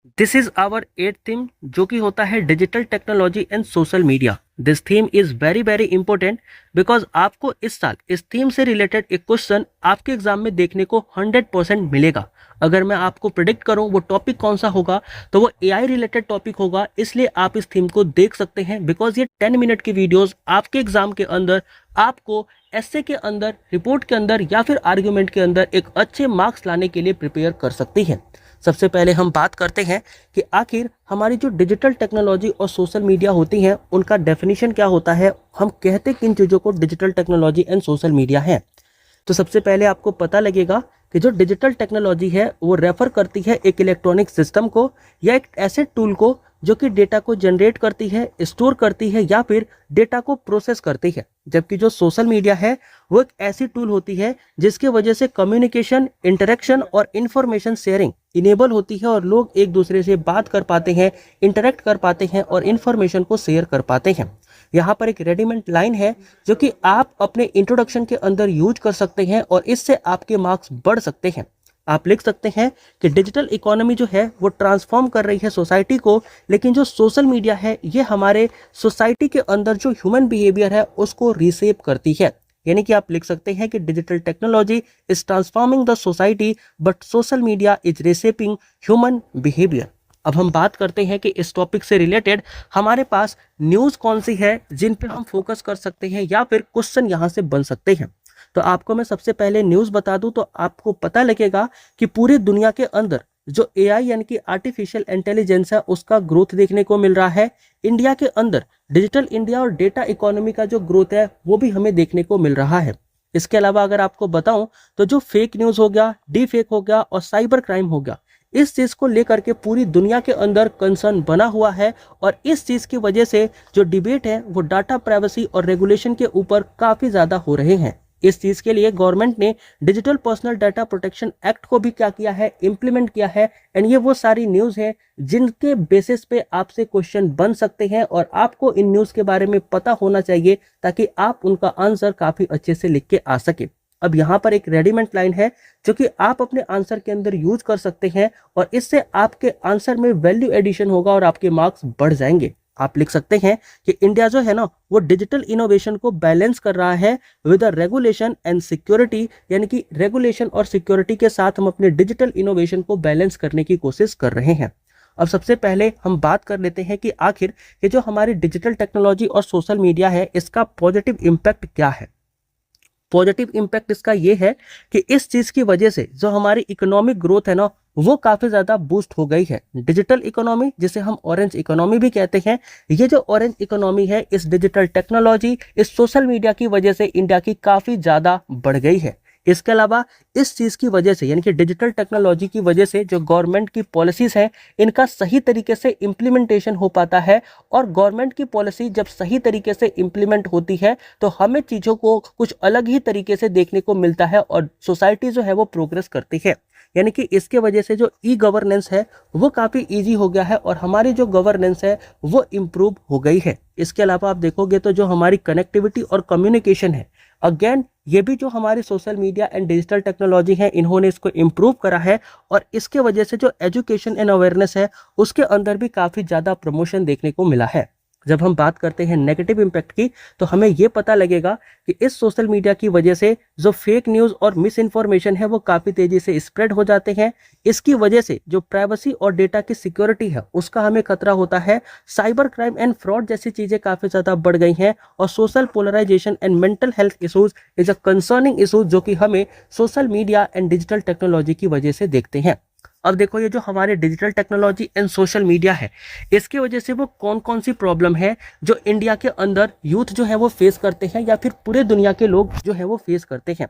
This is our eight theme जो कि होता है digital technology and social media. This theme is very very important because आपको इस साल इस थीम से रिलेटेड एक क्वेश्चन आपके एग्जाम में देखने को 100% मिलेगा। अगर मैं आपको प्रिडिक्ट करूं वो टॉपिक कौन सा होगा तो वो एआई रिलेटेड टॉपिक होगा, इसलिए आप इस थीम को देख सकते हैं बिकॉज ये 10 मिनट की वीडियोस आपके एग्जाम के अंदर आपको एस्से के अंदर, रिपोर्ट के अंदर या फिर आर्ग्यूमेंट के अंदर एक अच्छे मार्क्स लाने के लिए प्रिपेयर कर सकती है। सबसे पहले हम बात करते हैं कि आखिर हमारी जो डिजिटल टेक्नोलॉजी और सोशल मीडिया होती हैं उनका डेफिनेशन क्या होता है, हम कहते किन चीज़ों को digital technology and social media है। तो सबसे पहले आपको पता लगेगा कि जो डिजिटल टेक्नोलॉजी है वो रेफर करती है एक इलेक्ट्रॉनिक सिस्टम को या एक ऐसे टूल को जो कि डेटा को जनरेट करती है, स्टोर करती है या फिर डेटा को प्रोसेस करती है। जबकि जो सोशल मीडिया है वो एक ऐसी टूल होती है जिसकी वजह से कम्युनिकेशन, इंटरेक्शन और इंफॉर्मेशन शेयरिंग इनेबल होती है और लोग एक दूसरे से बात कर पाते हैं, इंटरेक्ट कर पाते हैं और इंफॉर्मेशन को शेयर कर पाते हैं। यहाँ पर एक रेडीमेड लाइन है जो कि आप अपने इंट्रोडक्शन के अंदर यूज कर सकते हैं और इससे आपके मार्क्स बढ़ सकते हैं। आप लिख सकते हैं कि डिजिटल इकोनॉमी जो है वो ट्रांसफॉर्म कर रही है सोसाइटी को, लेकिन जो सोशल मीडिया है ये हमारे सोसाइटी के अंदर जो ह्यूमन बिहेवियर है उसको रीसेप करती है। यानी कि आप लिख सकते हैं कि digital technology is transforming the society but social media is reshaping human behaviour. अब हम बात करते हैं कि इस टॉपिक से रिलेटेड हमारे पास न्यूज़ कौन सी है जिन पे हम फोकस कर सकते हैं या फिर क्वेश्चन यहाँ से बन सकते हैं। तो आपको मैं सबसे पहले न्यूज़ बता दूं तो आपको पता लगेगा कि पूरी दुनिया के अंदर जो एआई यानी कि आर्टिफिशियल इंटेलिजेंस है उसका ग्रोथ देखने को मिल रहा है। इंडिया के अंदर डिजिटल इंडिया और डेटा इकोनॉमी का जो ग्रोथ है वो भी हमें देखने को मिल रहा है। इसके अलावा अगर आपको बताऊं तो जो फेक न्यूज़ हो गया, डी फेक हो गया और साइबर क्राइम हो गया, इस चीज को लेकर के पूरी दुनिया के अंदर कंसर्न बना हुआ है और इस चीज की वजह से जो डिबेट है वो डाटा प्राइवेसी और रेगुलेशन के ऊपर काफी ज्यादा हो रहे हैं। इस चीज के लिए गवर्नमेंट ने digital personal data protection act को भी क्या किया है, इम्प्लीमेंट किया है। एंड ये वो सारी न्यूज है जिनके बेसिस पे आपसे क्वेश्चन बन सकते हैं और आपको इन न्यूज के बारे में पता होना चाहिए ताकि आप उनका आंसर काफी अच्छे से लिख के आ सके। अब यहाँ पर एक रेडीमेड लाइन है जो कि आप अपने आंसर के अंदर यूज कर सकते हैं और इससे आपके आंसर में वैल्यू एडिशन होगा और आपके मार्क्स बढ़ जाएंगे। आप लिख सकते हैं कि इंडिया जो है ना वो डिजिटल इनोवेशन को बैलेंस कर रहा है विद रेगुलेशन एंड सिक्योरिटी, यानी कि रेगुलेशन और सिक्योरिटी के साथ हम अपने डिजिटल इनोवेशन को बैलेंस करने की कोशिश कर रहे हैं। अब सबसे पहले हम बात कर लेते हैं कि आखिर ये जो हमारी डिजिटल टेक्नोलॉजी और सोशल मीडिया है इसका पॉजिटिव इम्पैक्ट क्या है। पॉजिटिव इम्पैक्ट इसका ये है कि इस चीज की वजह से जो हमारी इकोनॉमिक ग्रोथ है ना वो काफी ज्यादा बूस्ट हो गई है। डिजिटल इकोनॉमी जिसे हम ऑरेंज इकोनॉमी भी कहते हैं, ये जो ऑरेंज इकोनॉमी है इस डिजिटल टेक्नोलॉजी, इस सोशल मीडिया की वजह से इंडिया की काफी ज्यादा बढ़ गई है। इसके अलावा इस चीज की वजह से यानी कि डिजिटल टेक्नोलॉजी की वजह से जो गवर्नमेंट की पॉलिसीज है इनका सही तरीके से इम्प्लीमेंटेशन हो पाता है और गवर्नमेंट की पॉलिसी जब सही तरीके से इम्प्लीमेंट होती है तो हमें चीज़ों को कुछ अलग ही तरीके से देखने को मिलता है और सोसाइटी जो है वो प्रोग्रेस करती है। यानी कि इसके वजह से जो ई गवर्नेंस है वो काफ़ी इजी हो गया है और हमारी जो गवर्नेंस है वो इम्प्रूव हो गई है। इसके अलावा आप देखोगे तो जो हमारी कनेक्टिविटी और कम्युनिकेशन है, अगेन ये भी जो हमारी social media and digital technology है इन्होंने इसको इम्प्रूव करा है और इसके वजह से जो एजुकेशन एंड अवेयरनेस है उसके अंदर भी काफ़ी ज़्यादा प्रमोशन देखने को मिला है। जब हम बात करते हैं नेगेटिव इम्पैक्ट की तो हमें ये पता लगेगा कि इस सोशल मीडिया की वजह से जो फेक न्यूज़ और मिस इन्फॉर्मेशन है वो काफ़ी तेज़ी से स्प्रेड हो जाते हैं। इसकी वजह से जो प्राइवेसी और डेटा की सिक्योरिटी है उसका हमें खतरा होता है। साइबर क्राइम एंड फ्रॉड जैसी चीज़ें काफ़ी ज़्यादा बढ़ गई हैं और social polarisation and mental health issues is a concerning issues जो कि हमें social media and digital technology की वजह से देखते हैं। अब देखो ये जो हमारे digital technology and social media है इसकी वजह से वो कौन कौन सी प्रॉब्लम है जो इंडिया के अंदर यूथ जो है वो फेस करते हैं या फिर पूरे दुनिया के लोग जो है वो फेस करते हैं।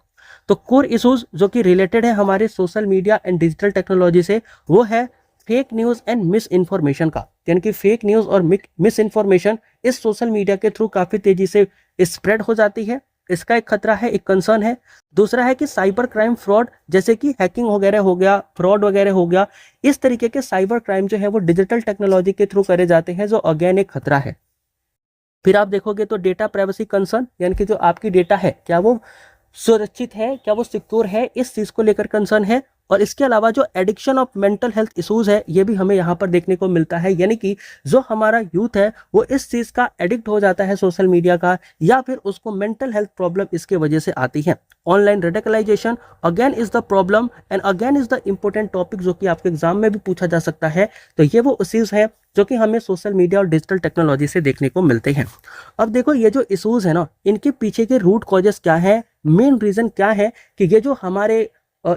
तो कोर इशूज जो कि रिलेटेड है हमारे social media and digital technology से वो है fake news and miss information का, यानी कि फेक न्यूज़ और मिस इन्फॉर्मेशन इस सोशल मीडिया के थ्रू काफ़ी तेज़ी से स्प्रेड हो जाती है। इसका एक खतरा है, एक कंसर्न है। दूसरा है कि साइबर क्राइम फ्रॉड जैसे कि हैकिंग वगैरह हो गया, फ्रॉड वगैरह हो गया, इस तरीके के साइबर क्राइम जो है वो डिजिटल टेक्नोलॉजी के थ्रू करे जाते हैं जो अगेन एक खतरा है। फिर आप देखोगे तो डेटा प्राइवेसी कंसर्न, यानी कि जो आपकी डेटा है क्या वो सुरक्षित है, क्या वो सिक्योर है, इस चीज़ को लेकर कंसर्न है। और इसके अलावा जो addiction of mental health issues है ये भी हमें यहाँ पर देखने को मिलता है, यानी कि जो हमारा यूथ है वो इस चीज का एडिक्ट हो जाता है सोशल मीडिया का, या फिर उसको मेंटल हेल्थ प्रॉब्लम इसके वजह से आती है। Online radicalisation again is the problem and again is the important topic जो कि आपके एग्जाम में भी पूछा जा सकता है। तो ये वो इश्यूज है जो कि हमें सोशल मीडिया और डिजिटल टेक्नोलॉजी से देखने को मिलते हैं। अब देखो ये जो इश्यूज है ना, इनके पीछे के रूट कॉजेस क्या है, मेन रीजन क्या है कि ये जो हमारे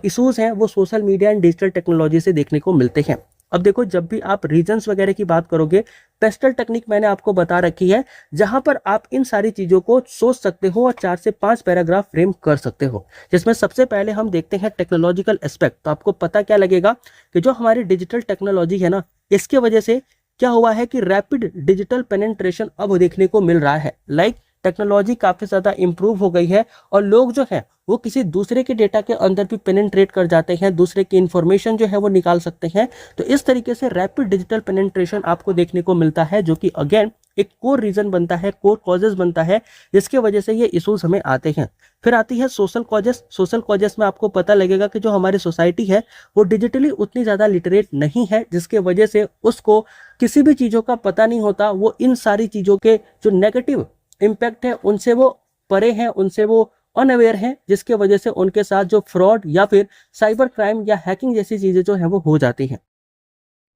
इश्यूज हैं वो social media and digital technology से देखने को मिलते हैं। अब देखो जब भी आप रीजंस वगैरह की बात करोगे, पेस्टल टेक्निक मैंने आपको बता रखी है, जहां पर आप इन सारी चीजों को सोच सकते हो और 4 से 5 पैराग्राफ फ्रेम कर सकते हो। जिसमें सबसे पहले हम देखते हैं टेक्नोलॉजिकल एस्पेक्ट। तो आपको पता क्या लगेगा कि जो हमारी डिजिटल टेक्नोलॉजी है ना, इसके वजह से क्या हुआ है कि रैपिड डिजिटल पेनिट्रेशन अब देखने को मिल रहा है। लाइक टेक्नोलॉजी काफी ज्यादा इंप्रूव हो गई है और लोग जो है वो किसी दूसरे के डेटा के अंदर भी पेनिट्रेट कर जाते हैं, दूसरे की इंफॉर्मेशन जो है वो निकाल सकते हैं। तो इस तरीके से रैपिड डिजिटल पेनिट्रेशन आपको देखने को मिलता है, जो कि अगेन एक कोर रीजन बनता है, कोर कॉजेस बनता है, जिसकी वजह से ये इश्यूज हमें आते हैं। फिर आती है सोशल कॉजेस। सोशल कॉजेस में आपको पता लगेगा कि जो हमारी सोसाइटी है वो डिजिटली उतनी ज्यादा लिटरेट नहीं है, जिसके वजह से उसको किसी भी चीजों का पता नहीं होता। वो इन सारी चीजों के जो नेगेटिव इम्पैक्ट है उनसे वो परे हैं, उनसे वो अनअवेयर हैं, जिसके वजह से उनके साथ जो फ्रॉड या फिर साइबर क्राइम या हैकिंग जैसी चीजें जो है वो हो जाती हैं।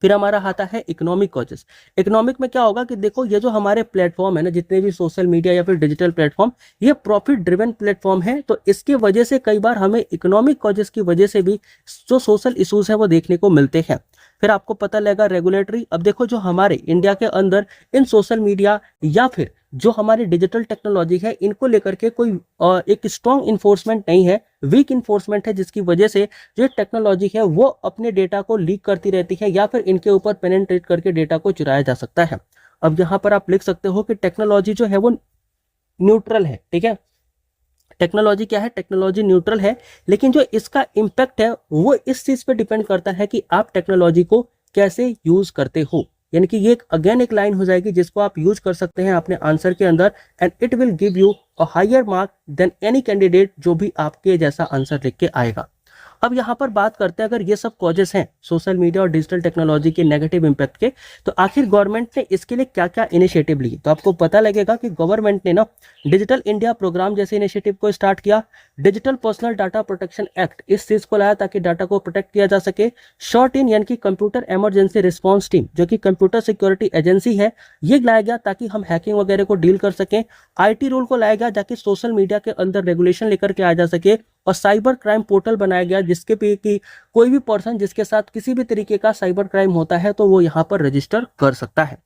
फिर हमारा आता है इकोनॉमिक कॉजेस। इकोनॉमिक में क्या होगा कि देखो ये जो हमारे प्लेटफॉर्म है ना, जितने भी सोशल मीडिया या फिर डिजिटल प्लेटफॉर्म, ये प्रॉफिट ड्रिवन प्लेटफॉर्म है। तो इसकी वजह से कई बार हमें इकोनॉमिक कॉजेस की वजह से भी जो सोशल इश्यूज है वो देखने को मिलते हैं। फिर आपको पता लगेगा रेगुलेटरी। अब देखो जो हमारे इंडिया के अंदर इन सोशल मीडिया या फिर जो हमारी डिजिटल टेक्नोलॉजी है, इनको लेकर के कोई एक स्ट्रॉन्ग इन्फोर्समेंट नहीं है, वीक इन्फोर्समेंट है, जिसकी वजह से जो टेक्नोलॉजी है वो अपने डेटा को लीक करती रहती है या फिर इनके ऊपर पेनिट्रेट करके डेटा को चुराया जा सकता है। अब यहाँ पर आप लिख सकते हो कि टेक्नोलॉजी जो है वो न्यूट्रल है, ठीक है। टेक्नोलॉजी क्या है, टेक्नोलॉजी न्यूट्रल है, लेकिन जो इसका इम्पैक्ट है वो इस चीज पे डिपेंड करता है कि आप टेक्नोलॉजी को कैसे यूज करते हो। यानी कि ये अगेन एक लाइन हो जाएगी जिसको आप यूज कर सकते हैं अपने आंसर के अंदर, and it will give you a higher mark than any candidate जो भी आपके जैसा आंसर लिख के आएगा। अब यहाँ पर बात करते हैं, अगर ये सब कॉजेस हैं सोशल मीडिया और डिजिटल टेक्नोलॉजी के नेगेटिव इम्पैक्ट के, तो आखिर गवर्नमेंट ने इसके लिए क्या क्या इनिशिएटिव ली। तो आपको पता लगेगा कि गवर्नमेंट ने ना डिजिटल इंडिया प्रोग्राम जैसे इनिशिएटिव को स्टार्ट किया। Digital personal data protection act इस चीज को लाया ताकि डाटा को प्रोटेक्ट किया जा सके। शॉर्ट इन यानी कि कंप्यूटर इमरजेंसी रिस्पॉन्स टीम, जो कि कंप्यूटर सिक्योरिटी एजेंसी है, ये लाया गया ताकि हम हैकिंग वगैरह को डील कर सकें। IT रूल को लाया गया ताकि सोशल मीडिया के अंदर रेगुलेशन लेकर के आ जा सके। और साइबर क्राइम पोर्टल बनाया गया जिसके पे कि कोई भी पर्सन जिसके साथ किसी भी तरीके का साइबर क्राइम होता है तो वो यहाँ पर रजिस्टर कर सकता है।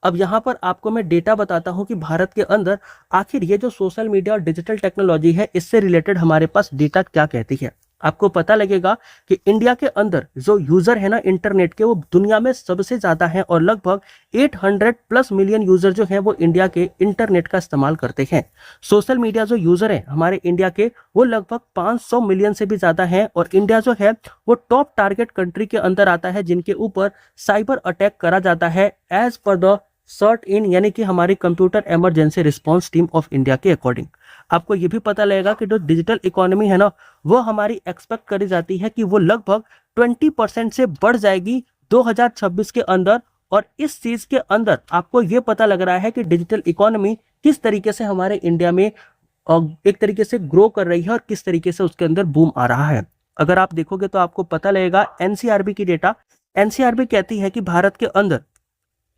अब यहाँ पर आपको मैं डेटा बताता हूँ कि भारत के अंदर आखिर ये जो सोशल मीडिया और डिजिटल टेक्नोलॉजी है, इससे रिलेटेड हमारे पास डेटा क्या कहती है। आपको पता लगेगा कि इंडिया के अंदर जो यूजर है ना इंटरनेट के, वो दुनिया में सबसे ज्यादा है और लगभग 800+ मिलियन यूजर जो है वो इंडिया के इंटरनेट का इस्तेमाल करते हैं। सोशल मीडिया जो यूजर है हमारे इंडिया के, वो लगभग 500 मिलियन से भी ज्यादा है और इंडिया जो है वो टॉप टारगेट कंट्री के अंदर आता है जिनके ऊपर साइबर अटैक करा जाता है एज पर द शॉर्ट इन यानी कि हमारी computer emergency response team of India के अकॉर्डिंग। आपको ये भी पता लगेगा कि जो डिजिटल इकोनॉमी है ना, वो हमारी एक्सपेक्ट करी जाती है कि वो लगभग 20% से बढ़ जाएगी 2026 के अंदर। और इस चीज के अंदर आपको ये पता लग रहा है कि डिजिटल इकोनॉमी किस तरीके से हमारे इंडिया में एक तरीके से ग्रो कर रही है और किस तरीके से उसके अंदर बूम आ रहा है। अगर आप देखोगे तो आपको पता लगेगा NCRB की डेटा, NCRB कहती है कि भारत के अंदर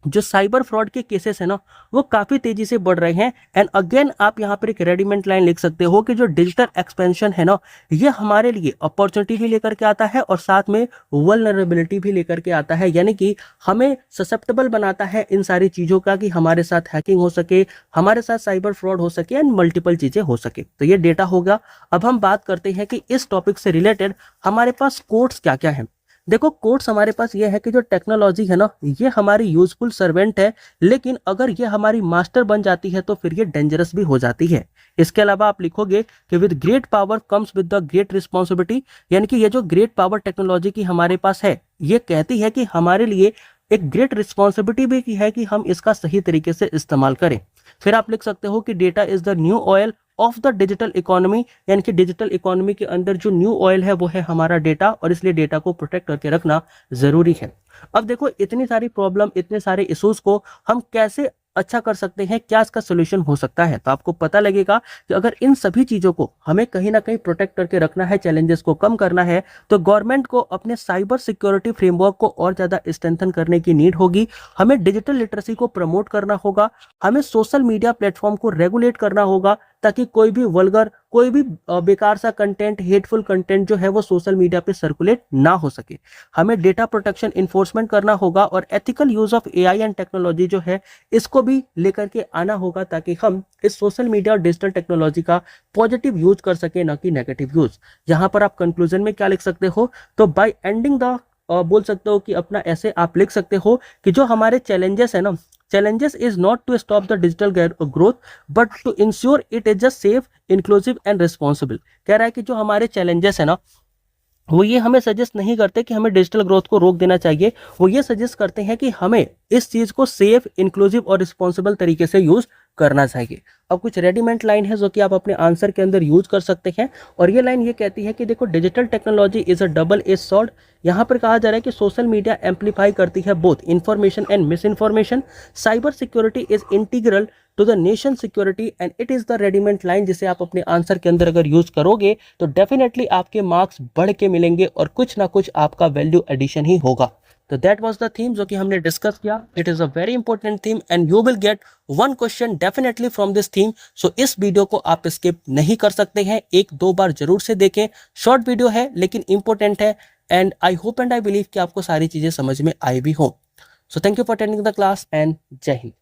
जो साइबर फ्रॉड के केसेस है ना, वो काफी तेजी से बढ़ रहे हैं। एंड अगेन आप यहाँ पर एक रेडीमेड लाइन लिख सकते हो कि जो डिजिटल एक्सपेंशन है ना, ये हमारे लिए अपॉर्चुनिटी भी लेकर के आता है और साथ में वल्नरेबिलिटी भी लेकर के आता है, यानी कि हमें ससेप्टेबल बनाता है इन सारी चीजों का कि हमारे साथ हैकिंग हो सके, हमारे साथ साइबर फ्रॉड हो सके एंड मल्टीपल चीजें हो सके। तो ये डेटा होगा। अब हम बात करते हैं कि इस टॉपिक से रिलेटेड हमारे पास कोड्स क्या क्या है। देखो कोड्स हमारे पास ये है कि जो टेक्नोलॉजी है ना, ये हमारी यूजफुल सर्वेंट है, लेकिन अगर ये हमारी मास्टर बन जाती है तो फिर ये डेंजरस भी हो जाती है। इसके अलावा आप लिखोगे कि with great power comes with the great responsibility, यानी कि ये जो ग्रेट पावर टेक्नोलॉजी की हमारे पास है, ये कहती है कि हमारे लिए एक ग्रेट रिस्पॉन्सिबिलिटी भी है कि हम इसका सही तरीके से इस्तेमाल करें। फिर आप लिख सकते हो कि data is the new oil of the digital economy, यानी कि डिजिटल इकोनॉमी के अंदर जो न्यू ऑयल है वो है हमारा डेटा, और इसलिए डेटा को प्रोटेक्ट करके रखना जरूरी है। अब देखो इतनी सारी प्रॉब्लम, इतने सारे इश्यूज को हम कैसे अच्छा कर सकते हैं, क्या इसका सोल्यूशन हो सकता है। तो आपको पता लगेगा कि अगर इन सभी चीजों को हमें कहीं ना कहीं प्रोटेक्ट करके रखना है, चैलेंजेस को कम करना है, तो गवर्नमेंट को अपने साइबर सिक्योरिटी फ्रेमवर्क को और ज्यादा स्ट्रेंथन करने की नीड होगी। हमें डिजिटल लिटरेसी को प्रमोट करना होगा, हमें सोशल मीडिया प्लेटफॉर्म को रेगुलेट करना होगा, ताकि कोई भी वल्गर, कोई भी बेकार सा कंटेंट, हेटफुल कंटेंट जो है वो सोशल मीडिया पे सर्कुलेट ना हो सके। हमें डेटा प्रोटेक्शन इन्फोर्समेंट करना होगा, और ethical use of AI and technology जो है इसको भी लेकर के आना होगा, ताकि हम इस सोशल मीडिया और डिजिटल टेक्नोलॉजी का पॉजिटिव यूज कर सके, ना कि नेगेटिव यूज। यहाँ पर आप कंक्लूजन में क्या लिख सकते हो, तो बाय एंडिंग द बोल सकते हो कि अपना ऐसे आप लिख सकते हो कि जो हमारे चैलेंजेस है ना, challenges is not to stop the digital growth but to ensure it is just safe, inclusive and responsible। कह रहा है कि जो हमारे challenges है ना, वो ये हमें सजेस्ट नहीं करते कि हमें डिजिटल ग्रोथ को रोक देना चाहिए, वो ये सजेस्ट करते हैं कि हमें इस चीज को सेफ, इंक्लूसिव और रिस्पॉन्सिबल तरीके से यूज करना चाहिए। अब कुछ रेडीमेड लाइन है जो कि आप अपने आंसर के अंदर यूज कर सकते हैं, और ये लाइन ये कहती है कि देखो digital technology is a double edge sword. यहाँ पर कहा जा रहा है कि सोशल मीडिया एम्पलीफाई करती है both information and misinformation. Cyber security is integral to the nation security and it is the readymade line, जिसे आप अपने आंसर के अंदर अगर यूज करोगे तो डेफिनेटली आपके मार्क्स बढ़ के मिलेंगे, और कुछ ना कुछ आपका वैल्यू एडिशन ही होगा। तो दैट वाज द थीम जो कि हमने डिस्कस किया। It is a very important theme and you will get one question definitely from this theme. So इस वीडियो को आप स्किप नहीं कर सकते हैं, एक दो बार जरूर से देखें। शॉर्ट वीडियो है लेकिन इंपॉर्टेंट है, and I hope and I believe कि आपको सारी चीजें समझ में आई भी हो। So thank you for attending the class and जय हिंद।